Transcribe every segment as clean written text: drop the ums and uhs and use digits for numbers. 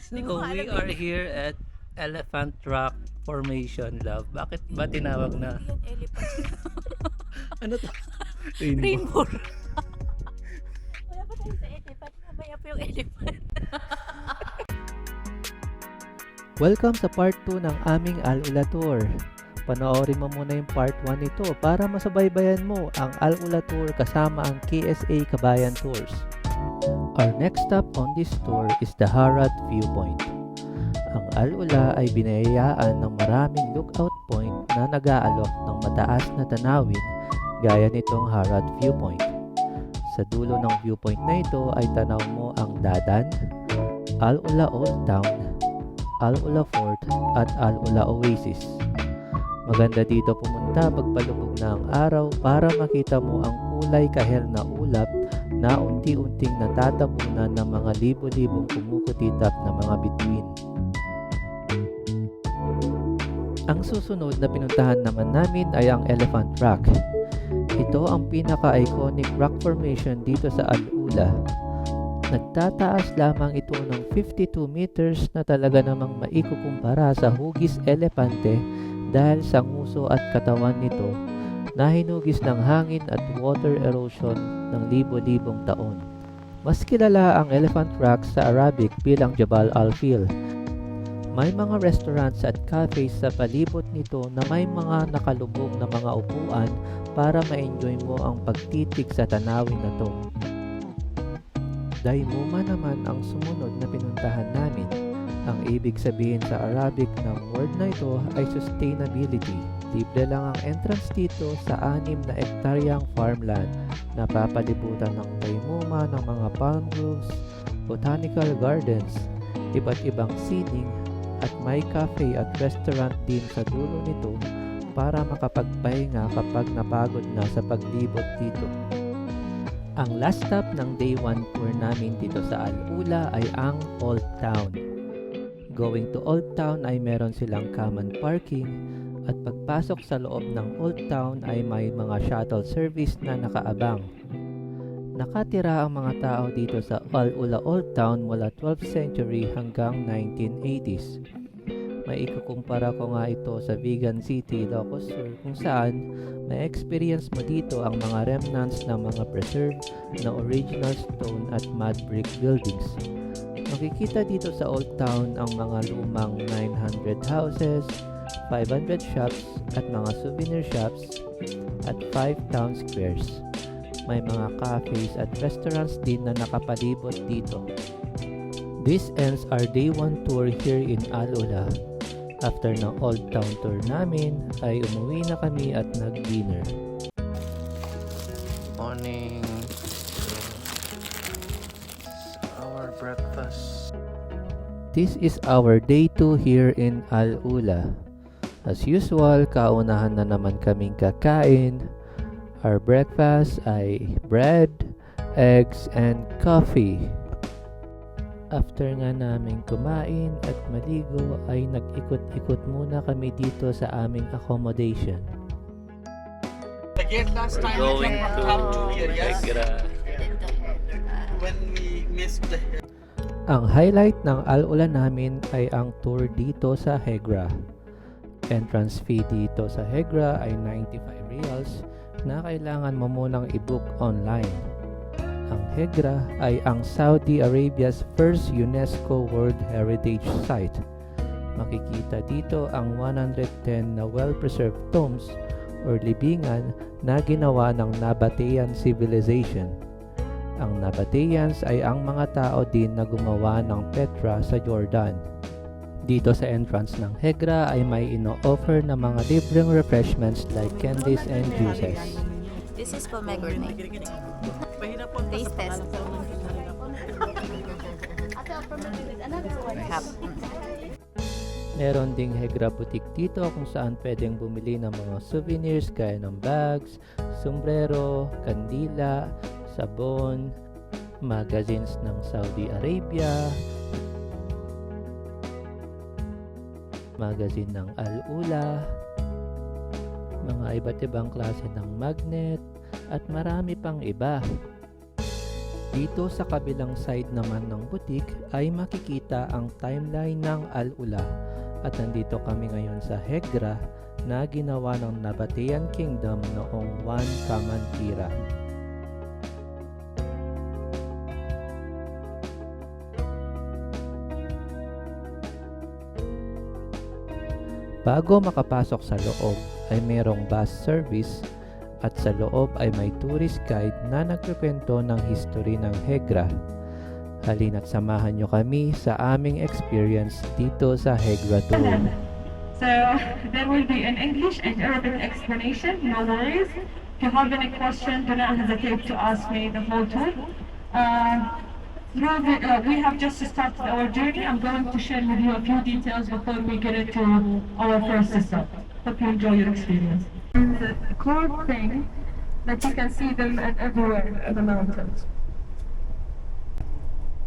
So we are here at Elephant Rock Formation, love. Bakit ba tinawag na Hindi yan elephant. ano to? Rainbow. Rainbow. Wala pa tayo sa elephant. Mamaya pa yung elephant. Welcome sa part 2 ng aming Al-Ula Tour. Panoorin mo muna yung part 1 nito para masabaybayan mo ang Al-Ula Tour kasama ang KSA Kabayan Tours. Our next stop on this tour is the Harad Viewpoint. Ang Al-Ula ay binayayaan ng maraming lookout point na nag-aalok ng mataas na tanawin gaya nitong Harad Viewpoint. Sa dulo ng viewpoint na ito ay tanaw mo ang Dadan, Al-Ula Old Town, Al-Ula Fort at Al-Ula Oasis. Maganda dito pumunta pagpalubog na ang araw para makita mo ang kulay kahel na ulap na unti-unting natatabunan ng mga libo-libong kumukutitap na mga bituin. Ang susunod na pinuntahan naman namin ay ang Elephant Rock. Ito ang pinaka-iconic rock formation dito sa Al-Ula. Nagtataas lamang ito ng 52 meters na talaga namang maikukumpara sa hugis elepante dahil sa nguso at katawan nito na hinugis ng hangin at water erosion ng libo-libong taon. Mas kilala ang Elephant Rock sa Arabic bilang Jabal Al-Fil. May mga restaurants at cafes sa palibot nito na may mga nakalubog na mga upuan para ma-enjoy mo ang pagtitig sa tanawin na to. Dainumah naman ang sumunod na pinuntahan namin. Ang ibig sabihin sa Arabic ng word na ito ay sustainability. Libre lang ang entrance dito sa 6 na ektaryang farmland na papalibutan ng dainumah ng mga palm groves, botanical gardens, iba't ibang seating at may cafe at restaurant din sa dulo nito para makapagpahinga kapag napagod na sa paglibot dito. Ang last stop ng day 1 tour namin dito sa Al-Ula ay ang Old Town. Going to Old Town ay meron silang common parking at pagpasok sa loob ng Old Town ay may mga shuttle service na nakaabang. Nakatira ang mga tao dito sa Al-Ula Old Town mula 12th century hanggang 1980s. May ikukumpara ko nga ito sa Vegan City, Ilocos Sur, kung saan may experience mo dito ang mga remnants ng mga preserved na original stone at mud brick buildings. Makikita dito sa Old Town ang mga lumang 900 houses, 500 shops at mga souvenir shops at 5 town squares. May mga cafes at restaurants din na nakapalibot dito. This ends our day 1 tour here in Al-Ula. After ng Old Town tour namin ay umuwi na kami at nag-dinner. Morning. Our breakfast. This is our day 2 here in Al-Ula. As usual, kaunahan na naman kaming kakain. Our breakfast ay bread, eggs, and coffee. After nga namin kumain at maligo ay nag-ikot-ikot muna kami dito sa aming accommodation. Again, last time We're going we to come to here, yes? Hegra. When we missed the Ang highlight ng Al-Ula namin ay ang tour dito sa Hegra. Entrance fee dito sa Hegra ay 95 reals na kailangan mo munang i-book online. Ang Hegra ay ang Saudi Arabia's first UNESCO World Heritage Site. Makikita dito ang 110 na well-preserved tombs or libingan na ginawa ng Nabatean Civilization. Ang Nabateans ay ang mga tao din na gumawa ng Petra sa Jordan. Dito sa entrance ng Hegra ay may ino-offer na mga libreng refreshments like candies and juices. This is pomegranate. Taste test. Meron ding Hegra boutique dito kung saan pwedeng bumili ng mga souvenirs gaya ng bags, sombrero, kandila, sabon, magazines ng Saudi Arabia, magazine ng Al-Ula, mga iba't ibang klase ng magnet, at marami pang iba. Dito sa kabilang side naman ng butik ay makikita ang timeline ng Al-Ula at nandito kami ngayon sa Hegra na ginawa ng Nabatean Kingdom noong 1 Common Era. Bago makapasok sa loob ay merong bus service at sa loob ay may tourist guide na nagkukwento ng history ng Hegra. Halina't samahan nyo kami sa aming experience dito sa Hegra Tour. So there will be an English and Arabic explanation, no worries. If you have any question, do not hesitate to ask me the whole tour. We have just started our journey. I'm going to share with you a few details before we get into our first stop. Hope you enjoy your experience. The cool thing that you can see them everywhere in the mountains.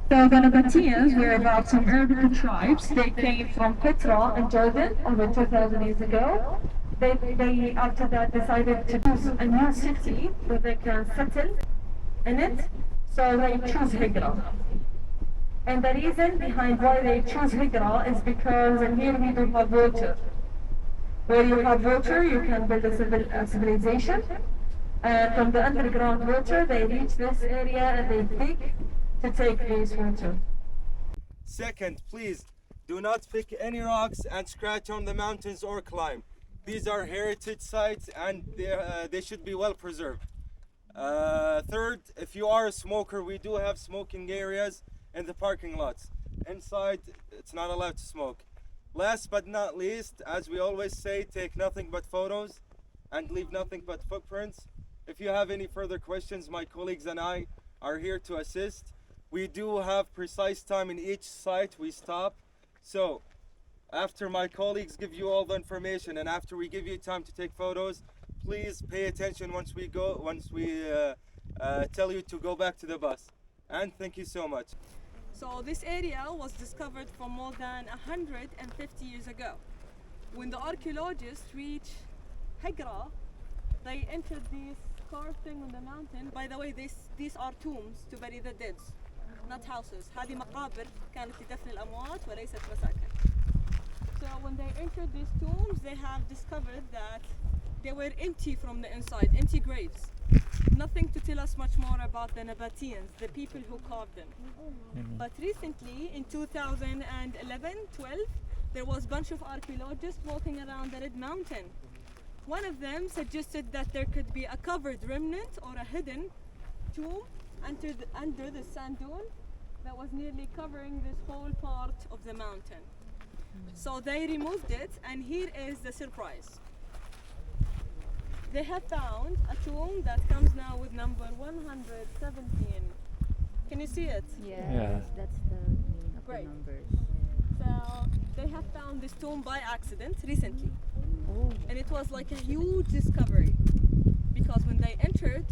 So the Nabateans were about some Arabic tribes. They came from Petra in Jordan over 2,000 years ago. They after that decided to choose a new city where they can settle in it. So they choose Hegra. And the reason behind why they choose Hegra is because in here we do have water. Where you have water, you can build a civilization. From the underground water, they reach this area and they dig to take this water. Second, please do not pick any rocks and scratch on the mountains or climb. These are heritage sites and they should be well preserved. Third, if you are a smoker, we do have smoking areas in the parking lots. Inside, it's not allowed to smoke. Last but not least, as we always say, take nothing but photos and leave nothing but footprints. If you have any further questions, my colleagues and I are here to assist. We do have precise time in each site we stop. So, after my colleagues give you all the information and after we give you time to take photos, please pay attention once we tell you to go back to the bus. And thank you so much. So this area was discovered from more than 150 years ago. When the archaeologists reached Hegra, they entered this carved thing on the mountain. By the way, these are tombs to bury the dead, not houses. هذه مقابر كانت لدفن الأموات وليست مساكن. So when they entered these tombs, they have discovered that they were empty from the inside, empty graves. Nothing to tell us much more about the Nabateans, the people who carved them. But recently, in 2011-12, there was a bunch of archaeologists walking around the Red Mountain. One of them suggested that there could be a covered remnant or a hidden tomb under the sand dune that was nearly covering this whole part of the mountain. So they removed it, and here is the surprise. They have found a tomb that comes now with number 117. Can you see it? Yes, Yeah. that's the meaning of Great. the numbers. So they have found this tomb by accident recently. Oh, And it was like a huge discovery because when they entered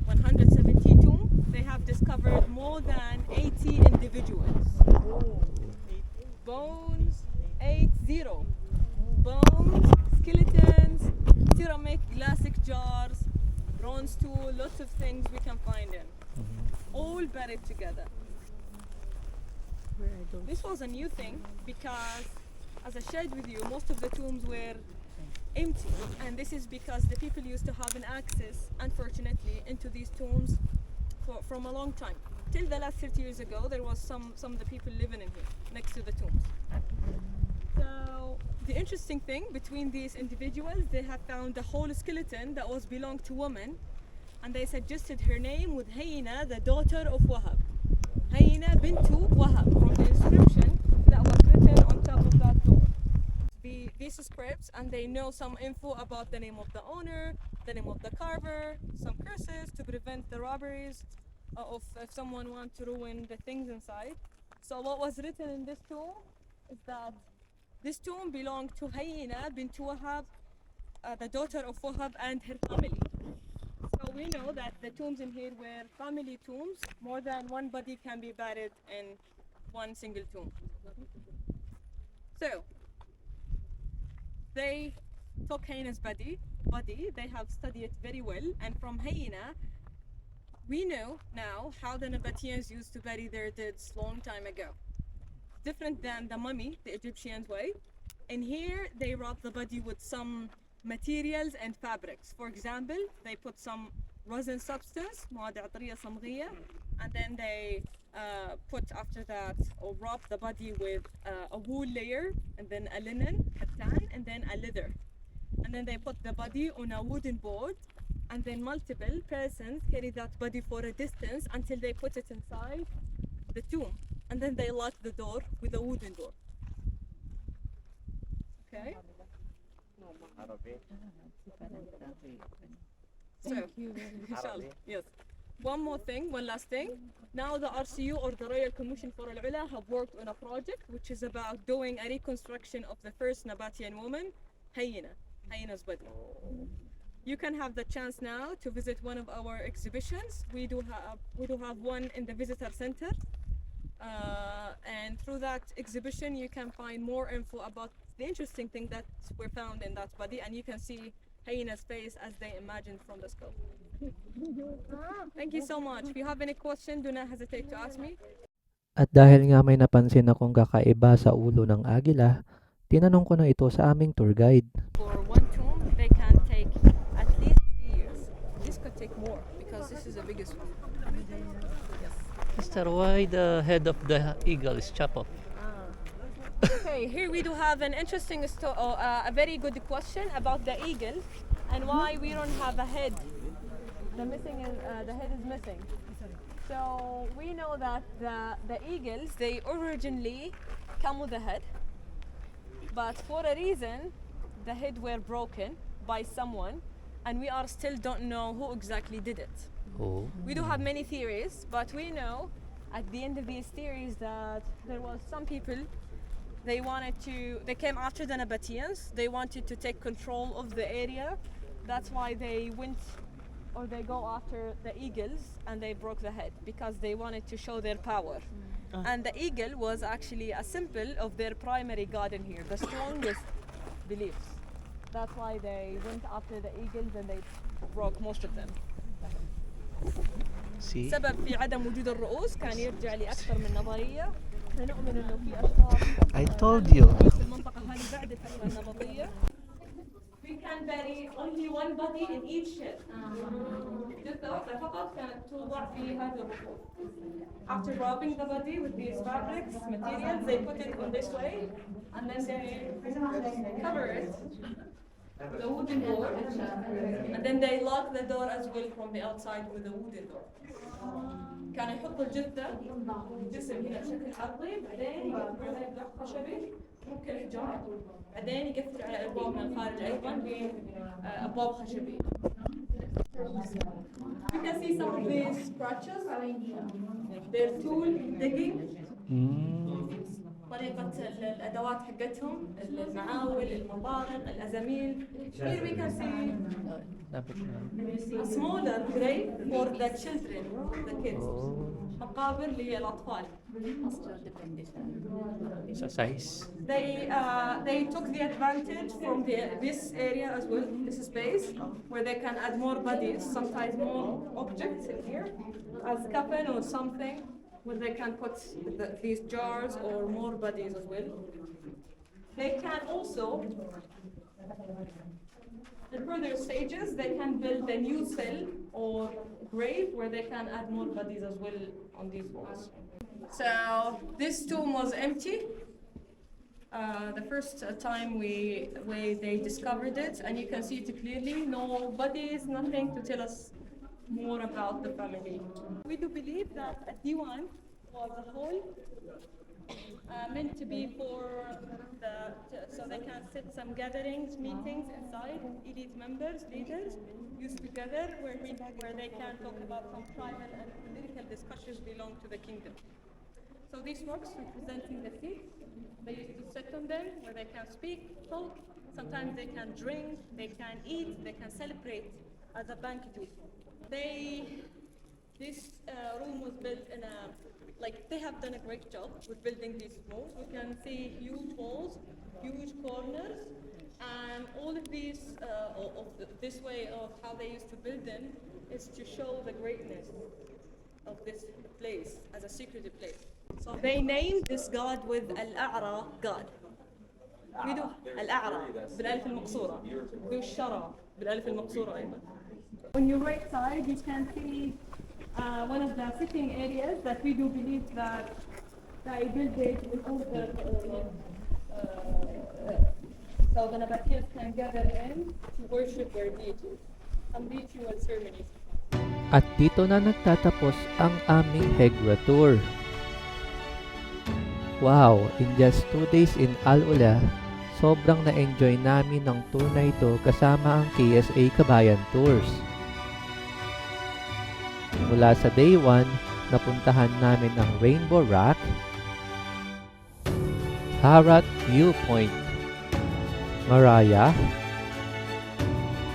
170 tomb, they have discovered more than 80 individuals. Bones, 80. Bones, skeletons, ceramic, glassic jars, bronze tool, lots of things we can find in. All buried together. where are those? This was a new thing because, as I shared with you, most of the tombs were empty, and this is because the people used to have an access, unfortunately, into these tombs from a long time. Till the last 30 years ago, there was some of the people living in here, next to the tombs. So the interesting thing between these individuals, they have found a whole skeleton that was belonged to woman, and they suggested her name with Hayna, the daughter of Wahab. Hayna bintu Wahab, from the inscription that was written on top of that door. These scripts, and they know some info about the name of the owner, the name of the carver, some curses to prevent the robberies of if someone wants to ruin the things inside. So what was written in this tomb is that this tomb belonged to Hayna bintu Wahab, the daughter of Wahab, and her family. So we know that the tombs in here were family tombs. More than one body can be buried in one single tomb. So they took Hayna's body, they have studied it very well, and from Hayna we know now how the Nabateans used to bury their dead long time ago. Different than the mummy, the Egyptian way. And here they wrap the body with some materials and fabrics. For example, they put some resin substance, مواد عطرية صمغية, and then they put after that or wrap the body with a wool layer, and then a linen, kattan, and then a leather. And then they put the body on a wooden board, and then multiple persons carry that body for a distance until they put it inside the tomb, and then they lock the door with a wooden door. Okay? So, inshallah, yes. One last thing. Now the RCU or the Royal Commission for Al-Ula have worked on a project which is about doing a reconstruction of the first Nabataean woman, Hayina's body. You can have the chance now to visit one of our exhibitions. We do have one in the visitor center. And through that exhibition you can find more info about the interesting thing that were found in that body, and you can see Hayina's face as they imagined from the scope. Thank you so much. If you have any question, do not hesitate to ask me. At dahil nga may napansin akong kakaiba sa ulo ng agila, tinanong ko na ito sa aming tour guide. For one tomb, they can take at least 3 years. This could take more because this is the biggest one. Yes. Sister, why the head of the eagle is chopped off? Okay, here we do have an interesting a very good question about the eagle and why we don't have a head. The head is missing. So we know that the eagles, they originally come with a head, but for a reason the head were broken by someone, and we are still don't know who exactly did it. Oh. We do have many theories, but we know at the end of these theories that there was some people, they came after the Nabateans, they wanted to take control of the area. That's why they go after the eagles and they broke the head, because they wanted to show their power. And the eagle was actually a symbol of their primary god in here, the strongest beliefs. That's why they went after the eagles and they broke most of them. See? سبب في عدم وجود الرؤوس كان يرجع لأكثر من نظرية. نؤمن إنه في أشخاص I told you. في المنطقة هذه بعد الفترة النبطية. We can bury only one body in each shed. جثة واحدة فقط كانت توضع في هذا الرفوف. After wrapping the body with these fabrics, materials, they put it on this way, and then they cover it with a wooden door, and then they lock the door as well from the outside with a wooden door. كانوا يحطوا الجسم هنا بشكل عرضي، بعدين يقفلوا عليه بلوح خشبي ممكن حجار، بعدين يقفلوا على الابواب من الخارج ايضا بابواب خشبيه. You can see some of these scratches. They're tool digging. طريقة الأدوات حقتهم، المعاول، المطارق، الأزاميل. Here we can see a smaller grave for the children, the kids. مقابر للأطفال. Sa size. They took the advantage from this area as well, this space, where they can add more bodies, sometimes more objects in here, as coffin or something, where they can put these jars or more bodies as well. They can also, in further stages, they can build a new cell or grave where they can add more bodies as well on these walls. So this tomb was empty. The first time they discovered it, and you can see it clearly, no bodies, nothing to tell us more about the family. We do believe that a diwan was a hall meant to be for so they can sit some gatherings, meetings inside. Elite members, leaders, used together where they can talk about some tribal and political discussions belong to the kingdom. So these rocks representing the seats, they used to sit on them where they can speak, talk. Sometimes they can drink, they can eat, they can celebrate as a banquet. They This room was built in a, like they have done a great job with building these walls. We can see huge walls, huge corners, and all of these, this way of how they used to build them is to show the greatness of this place as a secretive place. So they named this god with Al-A'ra god. بدو الأعرى بالألف المقصورة ذو الشرى بالألف المقصورة أيضا. On your right side, you can see one of the sitting areas that we do believe that they built it in order so the Nabateans can gather in to worship their deities and ritual ceremonies. At dito na nagtatapos ang aming Hegra tour. Wow! In just 2 days in ULA, sobrang na-enjoy namin ng tour na ito kasama ang KSA Kabayan Tours. Mula sa day 1, napuntahan namin ang Rainbow Rock, Harat Viewpoint, Maraya,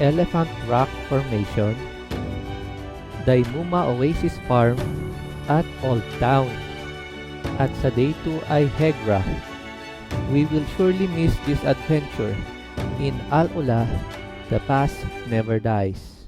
Elephant Rock Formation, Dainumah Oasis Farm, at Old Town. At sa day 2 ay Hegra. We will surely miss this adventure. In ULA, the past never dies.